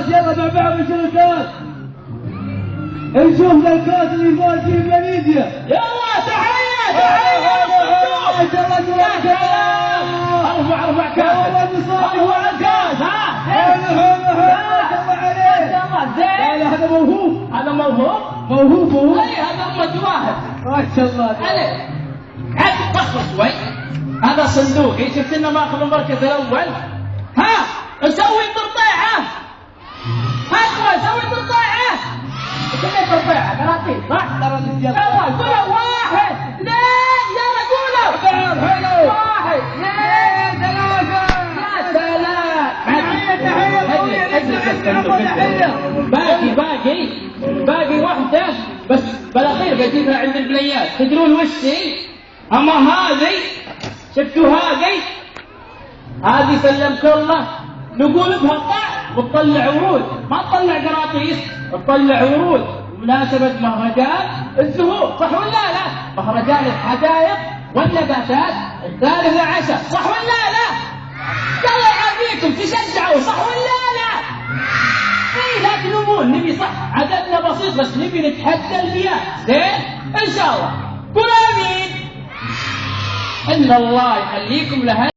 الكاس يلا مع بعض نشوف الكاس. نشوف الكاس اللي فاز فيه ماليزيا. يلا تحية تحية ما شاء الله تبارك الله. ارفع كاس ارفع الكاس. ها حلو حلو حلو ما شاء الله عليه. زين. هذا موهوب. هذا موهوب. موهوب. اي هذا أمة واحد. ما شاء الله. عليه. عاد تصبر شوي. هذا صندوقي شفت انه ماخذ المركز الاول. ها نسوي ترطيعه. هات سوي ترطيعه. كيف ترطيعه؟ قراطيس صح؟ قراطيس يلا. يلا قولوا 1 2 يلا قولوا. حلو. 1 2 3. يا سلام. باقي واحدة بس بالاخير بجيبها عند البليات. تدرون وش هي؟ اما هذه شفتوا هذه سلمت الله نقول بها طع وتطلع ورود، ما تطلع قراطيس، تطلع ورود بمناسبة مهرجان الزهور، صح ولا لا؟ مهرجان الحدائق والنباتات 13 صح ولا لا؟ الله يعافيكم تشجعوا صح ولا لا؟ اي لا تلومون نبي صح عددنا بسيط بس نبي نتحدى المياه. زين ان شاء الله قول امين. ان الله يخليكم لها.